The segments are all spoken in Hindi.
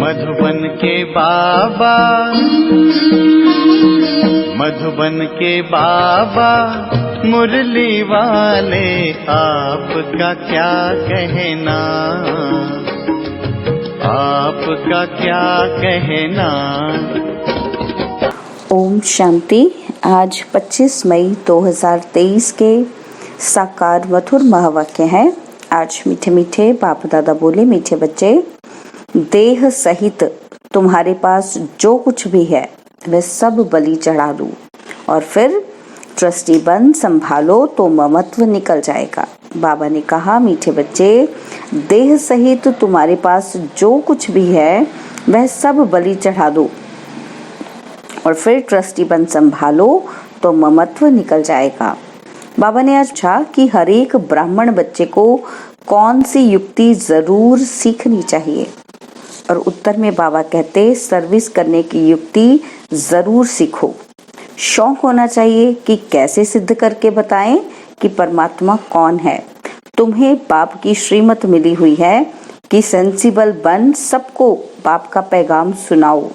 मधुबन के बाबा, मधुबन के बाबा मुरली वाले, आपका क्या कहना, आपका क्या कहना। ओम शांति। आज 25 मई 2023 के साकार मधुर महावाक्य है। आज मीठे मीठे बाप दादा बोले, मीठे बच्चे, देह सहित तुम्हारे पास जो कुछ भी है वह सब बलि चढ़ा दूं, और फिर ट्रस्टी बन संभालो तो ममत्व निकल जाएगा। बाबा ने कहा, मीठे बच्चे, देह सहित तुम्हारे पास जो कुछ भी है वह सब बलि चढ़ा दो, और फिर ट्रस्टी बन संभालो तो ममत्व निकल जाएगा। बाबा ने आज पूछा कि हर एक ब्राह्मण बच्चे को कौन सी युक्ति जरूर सीखनी चाहिए, और उत्तर में बाबा कहते, सर्विस करने की युक्ति जरूर सीखो। शौक होना चाहिए कि कैसे सिद्ध करके बताएं कि परमात्मा कौन है। तुम्हें बाप की श्रीमत मिली हुई है कि सेंसिबल बन सबको बाप का पैगाम सुनाओ।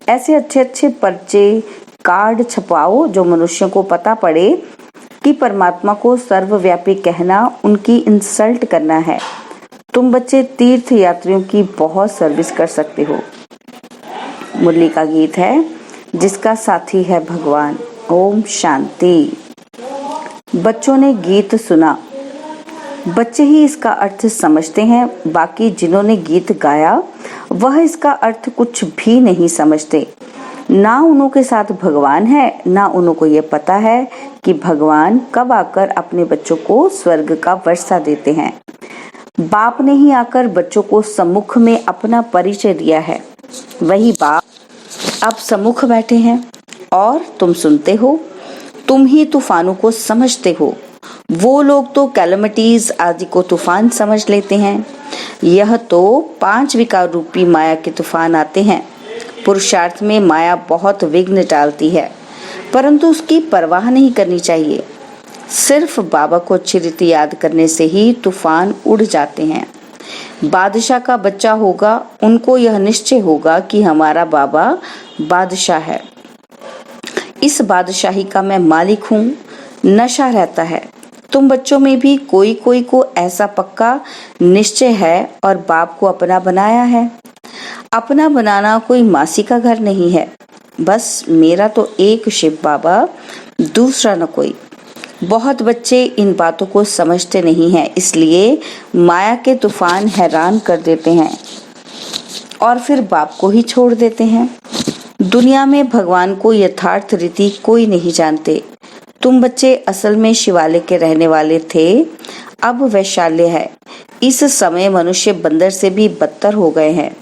ऐसे अच्छे अच्छे पर्चे कार्ड छपवाओ जो मनुष्यों को पता पड़े कि परमात्मा को सर्वव्यापी कहना उनकी इंसल्ट करना है। तुम बच्चे तीर्थ यात्रियों की बहुत सर्विस कर सकते हो। मुरली का गीत है, जिसका साथी है भगवान। ओम शांति। बच्चों ने गीत सुना, बच्चे ही इसका अर्थ समझते हैं। बाकी जिन्होंने गीत गाया वह इसका अर्थ कुछ भी नहीं समझते। ना उनके साथ भगवान है, ना उनको ये पता है कि भगवान कब आकर अपने बच्चों को स्वर्ग का वर्षा देते हैं। बाप ने ही आकर बच्चों को सम्मुख में अपना परिचय दिया है। वही बाप अब सम्मुख बैठे हैं और तुम सुनते हो। तुम ही तूफानों को समझते हो। वो लोग तो कैलमिटीज आदि को तूफान समझ लेते हैं। यह तो 5 विकार रूपी माया के तूफान आते हैं। पुरुषार्थ में माया बहुत विघ्न डालती है, परंतु उसकी परवाह नहीं करनी चाहिए। सिर्फ बाबा को अच्छी रीति याद करने से ही तूफान उड़ जाते हैं। बादशाह का बच्चा होगा, उनको यह निश्चय होगा कि हमारा बाबा बादशाह है। इस बादशाही का मैं मालिक हूँ। नशा रहता है। तुम बच्चों में भी कोई कोई को ऐसा पक्का निश्चय है और बाप को अपना बनाया है। अपना बनाना कोई मासी का घर नहीं है। बस मेरा तो एक शिव बाबा, दूसरा न कोई। बहुत बच्चे इन बातों को समझते नहीं हैं, इसलिए माया के तूफान हैरान कर देते हैं और फिर बाप को ही छोड़ देते हैं। दुनिया में भगवान को यथार्थ रीति कोई नहीं जानते। तुम बच्चे असल में शिवालय के रहने वाले थे, अब वैशाल्य है। इस समय मनुष्य बंदर से भी बदतर हो गए हैं।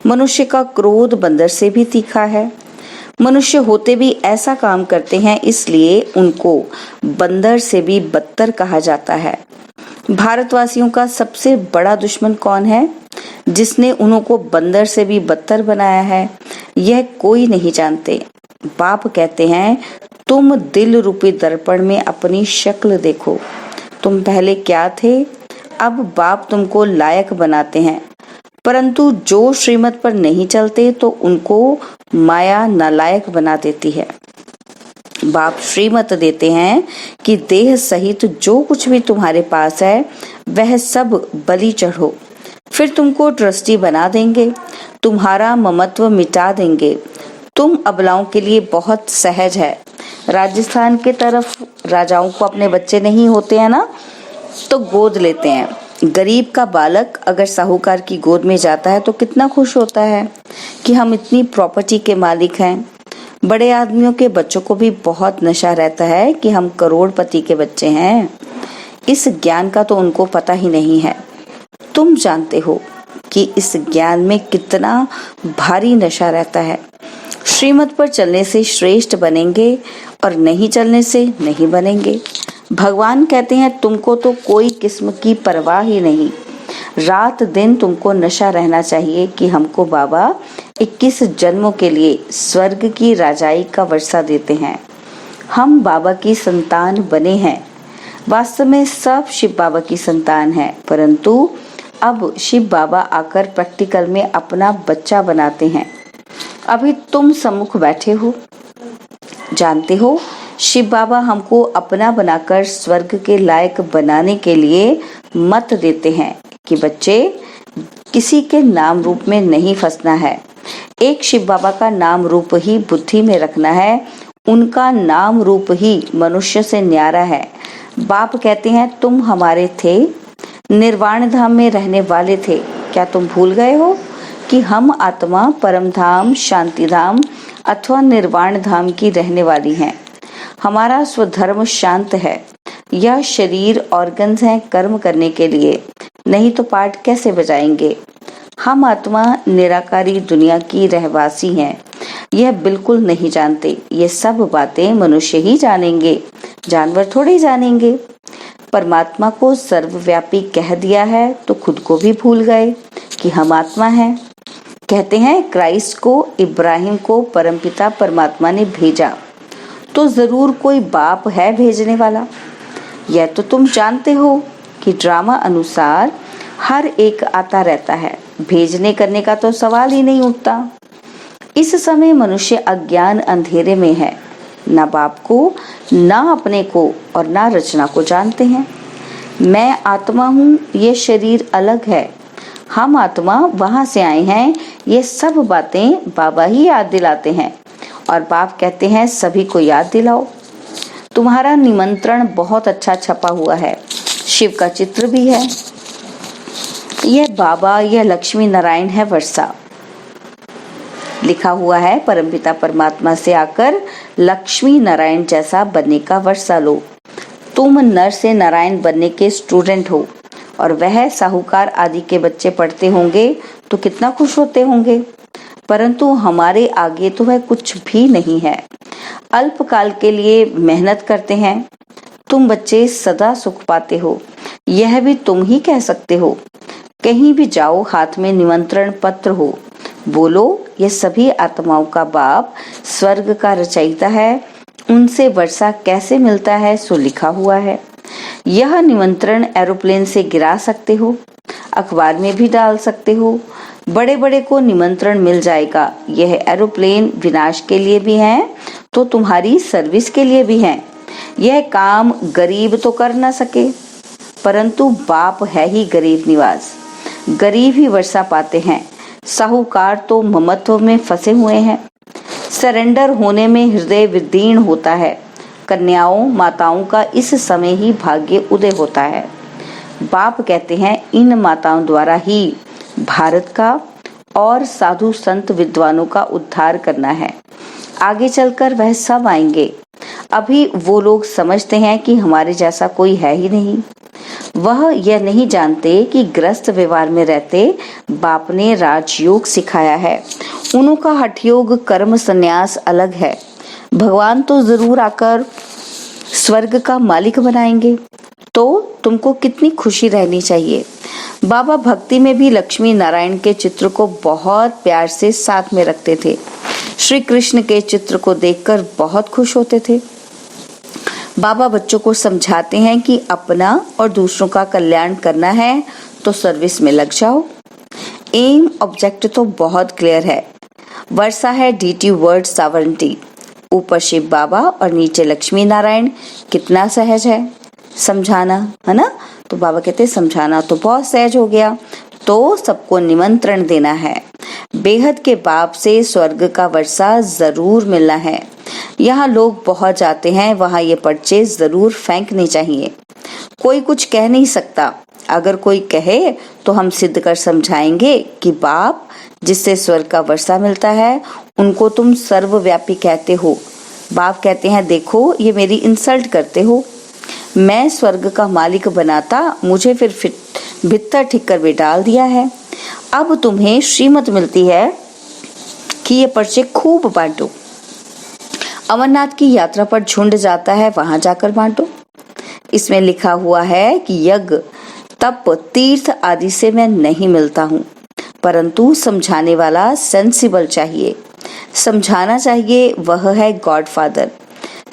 मनुष्य का क्रोध बंदर से भी तीखा है। मनुष्य होते भी ऐसा काम करते हैं, इसलिए उनको बंदर से भी बदतर कहा जाता है। भारतवासियों का सबसे बड़ा दुश्मन कौन है, जिसने उनको बंदर से भी बदतर बनाया है? यह कोई नहीं जानते। बाप कहते हैं, तुम दिल रूपी दर्पण में अपनी शक्ल देखो। तुम पहले क्या थे? अब बाप तुमको लायक बनाते हैं, परंतु जो श्रीमत पर नहीं चलते तो उनको माया नालायक बना देती है। बाप श्रीमत देते हैं कि देह सहित जो कुछ भी तुम्हारे पास है वह सब बलि चढ़ो, फिर तुमको ट्रस्टी बना देंगे, तुम्हारा ममत्व मिटा देंगे। तुम अबलाओं के लिए बहुत सहज है। राजस्थान के तरफ राजाओं को अपने बच्चे नहीं होते हैं ना, तो गोद लेते हैं। गरीब का बालक अगर साहूकार की गोद में जाता है तो कितना खुश होता है कि हम इतनी प्रॉपर्टी के मालिक हैं। बड़े आदमियों के बच्चों को भी बहुत नशा रहता है कि हम करोड़पति के बच्चे हैं। इस ज्ञान का तो उनको पता ही नहीं है। तुम जानते हो कि इस ज्ञान में कितना भारी नशा रहता है। श्रीमत पर चलने से श्रेष्ठ बनेंगे और नहीं चलने से नहीं बनेंगे। भगवान कहते हैं, तुमको तो कोई किस्म की परवाह ही नहीं। रात दिन तुमको नशा रहना चाहिए कि हमको बाबा 21 जन्मों के लिए स्वर्ग की राजाई का वर्षा देते हैं। हम बाबा की संतान बने हैं। वास्तव में सब शिव बाबा की संतान है, परंतु अब शिव बाबा आकर प्रैक्टिकल में अपना बच्चा बनाते हैं। अभी तुम सम्मुख बैठे हो, जानते हो शिव बाबा हमको अपना बनाकर स्वर्ग के लायक बनाने के लिए मत देते हैं कि बच्चे किसी के नाम रूप में नहीं फंसना है। एक शिव बाबा का नाम रूप ही बुद्धि में रखना है, उनका नाम रूप ही मनुष्य से न्यारा है। बाप कहते हैं तुम हमारे थे, निर्वाण धाम में रहने वाले थे, क्या तुम भूल गए हो कि हम आत्मा परम धाम, शांति धाम अथवा निर्वाण धाम की रहने वाली हैं। हमारा स्वधर्म शांत है। यह शरीर ऑर्गन्स हैं कर्म करने के लिए, नहीं तो पाठ कैसे बजाएंगे। हम आत्मा निराकारी दुनिया की रहवासी हैं। यह बिल्कुल नहीं जानते। ये सब बातें मनुष्य ही जानेंगे, जानवर थोड़े जानेंगे। परमात्मा को सर्वव्यापी कह दिया है तो खुद को भी भूल गए कि हम आत्मा हैं। कहते हैं क्राइस्ट को, इब्राहिम को परमपिता परमात्मा ने भेजा, तो जरूर कोई बाप है भेजने वाला। यह तो तुम जानते हो कि ड्रामा अनुसार हर एक आता रहता है, भेजने करने का तो सवाल ही नहीं उठता। इस समय मनुष्य अज्ञान अंधेरे में है, ना बाप को, ना अपने को और ना रचना को जानते हैं। मैं आत्मा हूँ, ये शरीर अलग है, हम आत्मा वहां से आए हैं। ये सब बातें बाबा ही याद दिलाते हैं और बाप कहते हैं सभी को याद दिलाओ। तुम्हारा निमंत्रण बहुत अच्छा छपा हुआ है, शिव का चित्र भी है। यह बाबा, यह लक्ष्मी नारायण है वर्षा। लिखा हुआ है परमपिता परमात्मा से आकर लक्ष्मी नारायण जैसा बनने का वर्षा लो। तुम नर से नारायण बनने के स्टूडेंट हो और वह साहूकार आदि के बच्चे पढ़ते होंगे तो कितना खुश होते होंगे, परंतु हमारे आगे तो वह कुछ भी नहीं है। अल्पकाल के लिए मेहनत करते हैं। तुम बच्चे सदा सुख पाते हो, यह भी तुम ही कह सकते हो। कहीं भी जाओ हाथ में निमंत्रण पत्र हो, बोलो ये सभी आत्माओं का बाप स्वर्ग का रचयिता है, उनसे वर्षा कैसे मिलता है सो लिखा हुआ है। यह निमंत्रण एरोप्लेन से गिरा सकते हो, अखबार में भी डाल सकते हो, बड़े बड़े को निमंत्रण मिल जाएगा। यह एरोप्लेन विनाश के लिए भी है तो तुम्हारी सर्विस के लिए भी है। यह काम गरीब तो कर ना सके, परंतु बाप है ही गरीब निवास, गरीब ही वर्षा पाते हैं। साहूकार तो ममत्व में फंसे हुए हैं। सरेंडर होने में हृदय विदीर्ण होता है। कन्याओं माताओं का इस समय ही भाग्य उदय होता है। बाप कहते हैं इन माताओं द्वारा ही भारत का और साधु संत विद्वानों का उद्धार करना है। आगे चलकर वह सब आएंगे। अभी वो लोग समझते हैं कि हमारे जैसा कोई है ही नहीं। वह यह नहीं जानते कि ग्रस्त व्यवहार में रहते बाप ने राजयोग सिखाया है। उनका हठ योग कर्म संन्यास अलग है। भगवान तो जरूर आकर स्वर्ग का मालिक बनाएंगे, तो तुमको कितनी खुशी रहनी चाहिए। बाबा भक्ति में भी लक्ष्मी नारायण के चित्र को बहुत प्यार से साथ में रखते थे। श्री कृष्ण के चित्र को देखकर बहुत खुश होते थे। बाबा बच्चों को समझाते हैं कि अपना और दूसरों का कल्याण करना है तो सर्विस में लग जाओ। एम ऑब्जेक्ट तो बहुत क्लियर है। वर्षा है डीटी वर्ड सावरनिटी, ऊपर शिव बाबा और नीचे लक्ष्मी नारायण। कितना सहज है समझाना, है ना। तो बाबा कहते समझाना तो बहुत सहज हो गया, तो सबको निमंत्रण देना है। बेहद के बाप से स्वर्ग का वर्षा जरूर मिलना है। यहाँ लोग बहुत जाते हैं, वहाँ ये पर्चे जरूर फेंकने चाहिए। कोई कुछ कह नहीं सकता, अगर कोई कहे तो हम सिद्ध कर समझाएंगे कि बाप जिससे स्वर्ग का वर्षा मिलता है उनको तुम सर्वव्यापी कहते हो। बाप कहते हैं देखो ये मेरी इंसल्ट करते हो, मैं स्वर्ग का मालिक बनाता, मुझे फिर भित्तर ठीक कर भी डाल दिया है। अब तुम्हें श्रीमत मिलती है कि ये पर्चे खूब बांटो। अमरनाथ की यात्रा पर झुंड जाता है, वहां जाकर बांटो। इसमें लिखा हुआ है कि यज्ञ तप तीर्थ आदि से मैं नहीं मिलता हूँ, परंतु समझाने वाला सेंसिबल चाहिए, समझाना चाहिए। वह है गॉड फादर।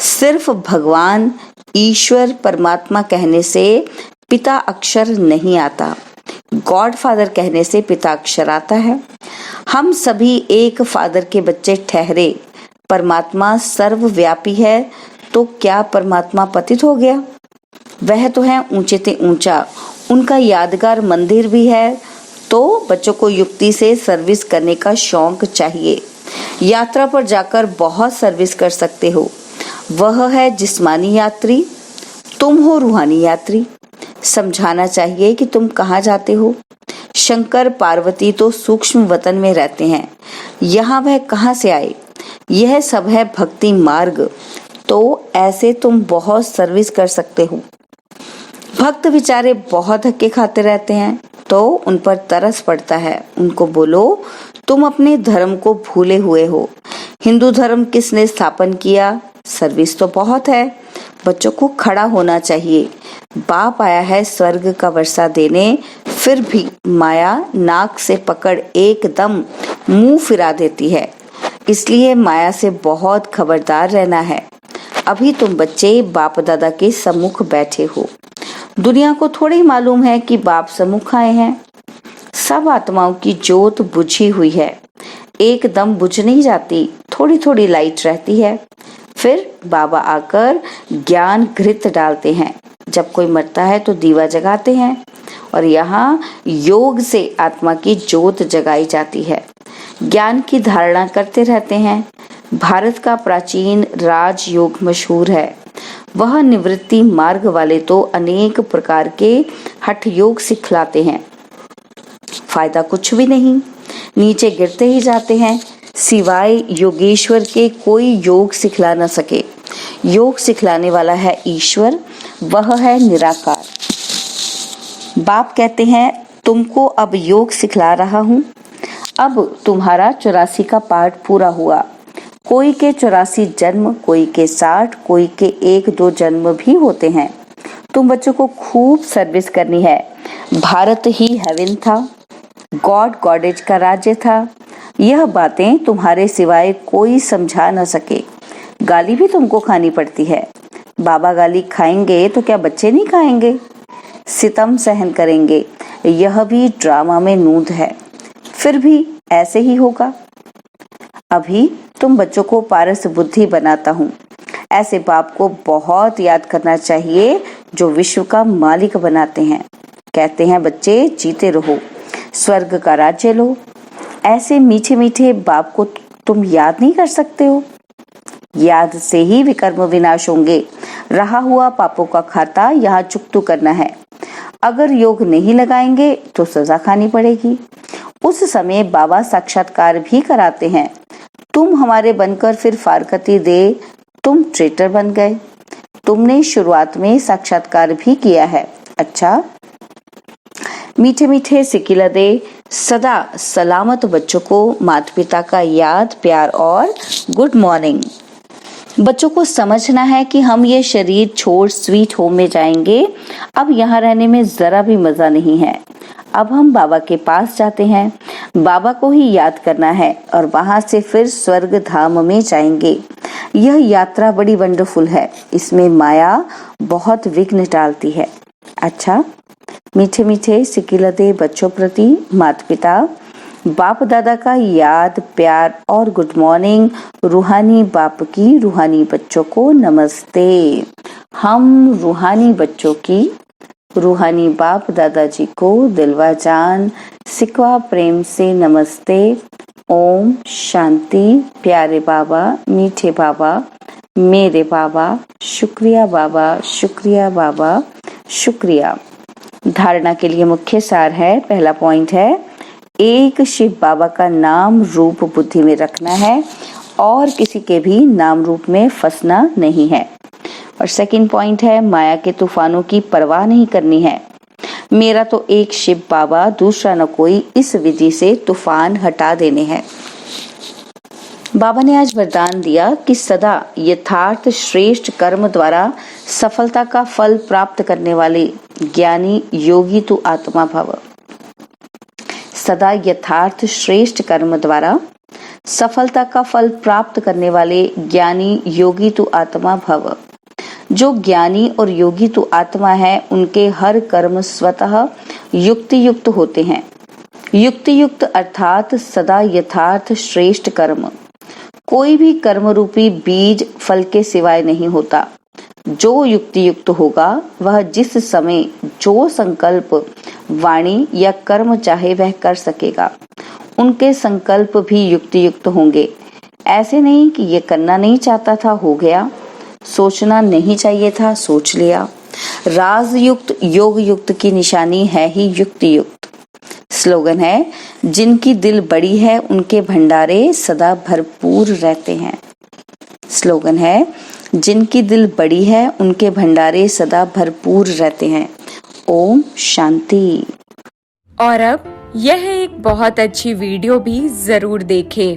सिर्फ भगवान ईश्वर परमात्मा कहने से पिता अक्षर नहीं आता। गॉड फादर कहने से पिता अक्षर आता है। हम सभी एक फादर के बच्चे ठहरे। परमात्मा सर्वव्यापी है, तो क्या परमात्मा पतित हो गया? वह तो है ऊंचे ते ऊंचा। उनका यादगार मंदिर भी है। तो बच्चों को युक्ति से सर्विस करने का शौक चाहिए। यात्रा पर जाकर बहुत सर्विस कर सकते हो। वह है जिस्मानी यात्री, तुम हो रूहानी यात्री। समझाना चाहिए कि तुम कहाँ जाते हो। शंकर पार्वती तो सूक्ष्म वतन में रहते हैं, यहाँ वह कहाँ से आए? यह सब है भक्ति मार्ग। तो ऐसे तुम बहुत सर्विस कर सकते हो। भक्त बेचारे बहुत धक्के खाते रहते हैं, तो उन पर तरस पड़ता है। उनको बोलो तुम अपने धर्म को भूले हुए हो। हिंदू धर्म किसने स्थापन किया? सर्विस तो बहुत है। बच्चों को खड़ा होना चाहिए। बाप आया है स्वर्ग का वर्षा देने, फिर भी माया नाक से पकड़ एकदम मुंह फिरा देती है। इसलिए माया से बहुत खबरदार रहना है। अभी तुम बच्चे बाप दादा के सम्मुख बैठे हो। दुनिया को थोड़ी मालूम है कि बाप सम्मुख आए हैं। सब आत्माओं की जोत बुझी हुई है, एकदम बुझ नहीं जाती, थोड़ी थोड़ी लाइट रहती है। फिर बाबा आकर ज्ञान घृत डालते हैं। जब कोई मरता है तो दीवा जगाते हैं, और यहाँ योग से आत्मा की जोत जगाई जाती है। ज्ञान की धारणा करते रहते हैं। भारत का प्राचीन राजयोग मशहूर है। वह निवृत्ति मार्ग वाले तो अनेक प्रकार के हठ योग सिखलाते हैं। फायदा कुछ भी नहीं, नीचे गिरते ही जाते हैं। सिवाय योगेश्वर के कोई योग सिखला न सके। योग सिखलाने वाला है ईश्वर, वह है निराकार। बाप कहते हैं तुमको अब योग सिखला रहा हूँ। अब तुम्हारा 84 का पाठ पूरा हुआ। कोई के 84 जन्म, कोई के 60, कोई के 1-2 जन्म भी होते हैं। तुम बच्चों को खूब सर्विस करनी है। भारत ही हेवन था, गॉड गॉडेज का राज्य था। यह बातें तुम्हारे सिवाय कोई समझा न सके। गाली भी तुमको खानी पड़ती है। बाबा गाली खाएंगे तो क्या बच्चे नहीं खाएंगे? सितम सहन करेंगे। यह भी ड्रामा में नूंद है। फिर भी ऐसे ही होगा। अभी तुम बच्चों को पारस बुद्धि बनाता हूँ। ऐसे बाप को बहुत याद करना चाहिए जो विश्व का मालिक बनाते हैं। कहते हैं बच्चे जीते रहो, स्वर्ग का राज्य लो। ऐसे मीठे मीठे बाप को तुम याद नहीं कर सकते हो? याद से ही विकर्म विनाश होंगे। रहा हुआ पापों का खाता यहाँ चुकतू करना है। अगर योग नहीं लगाएंगे तो सजा खानी पड़ेगी। उस समय बाबा साक्षात्कार भी कराते हैं। तुम हमारे बनकर फिर फारकती दे, तुम ट्रेटर बन गए। तुमने शुरुआत में साक्षात्कार भी किया है। अच्छा, मीठे मीठे सिकिला दे। सदा सलामत बच्चों को माता पिता का याद, प्यार और गुड मॉर्निंग। बच्चों को समझना है कि हम ये शरीर छोड़ स्वीट होम में जाएंगे। अब यहाँ रहने में जरा भी मजा नहीं है। अब हम बाबा के पास जाते हैं। बाबा को ही याद करना है और वहां से फिर स्वर्ग धाम में जाएंगे। यह यात्रा बड़ी वंडरफुल है। इसमें माया बहुत विघ्न डालती है। अच्छा, मीठे मीठे सिकिलते बच्चों प्रति माता पिता बाप दादा का याद, प्यार और गुड मॉर्निंग। रूहानी बाप की रूहानी बच्चों को नमस्ते। हम रूहानी बच्चों की रूहानी बाप दादाजी को दिलवा जान सिकवा प्रेम से नमस्ते। ओम शांति। प्यारे बाबा, मीठे बाबा, मेरे बाबा, शुक्रिया बाबा, शुक्रिया बाबा, शुक्रिया। धारणा के लिए मुख्य सार है। पहला पॉइंट है, एक शिव बाबा का नाम रूप बुद्धि में रखना है और किसी के भी नाम रूप में फंसना नहीं है। और सेकंड पॉइंट है, माया के तूफानों की परवाह नहीं करनी है। मेरा तो एक शिव बाबा, दूसरा न कोई। इस विधि से तूफान हटा देने हैं। बाबा ने आज वरदान दिया कि सदा यथार्थ श्रेष्ठ कर्म द्वारा सफलता का फल प्राप्त करने वाले ज्ञानी योगी तू आत्मा भव। सदा यथार्थ श्रेष्ठ कर्म द्वारा सफलता का फल प्राप्त करने वाले ज्ञानी योगी तू आत्मा भव। जो ज्ञानी और योगी तू आत्मा है, उनके हर कर्म स्वतः युक्ति युक्त होते हैं। युक्ति युक्त अर्थात सदा यथार्थ श्रेष्ठ कर्म। कोई भी कर्म रूपी बीज फल के सिवाय नहीं होता। जो युक्ति युक्त होगा वह जिस समय जो संकल्प वाणी या कर्म चाहे वह कर सकेगा। उनके संकल्प भी युक्ति युक्त होंगे। ऐसे नहीं कि ये करना नहीं चाहता था, हो गया, सोचना नहीं चाहिए था, सोच लिया। राजयुक्त योग युक्त की निशानी है ही युक्ति युक्त। स्लोगन है, जिनकी दिल बड़ी है उनके भंडारे सदा भरपूर रहते हैं। स्लोगन है, जिनकी दिल बड़ी है उनके भंडारे सदा भरपूर रहते हैं। ओम शांति। और अब यह एक बहुत अच्छी वीडियो भी जरूर देखें।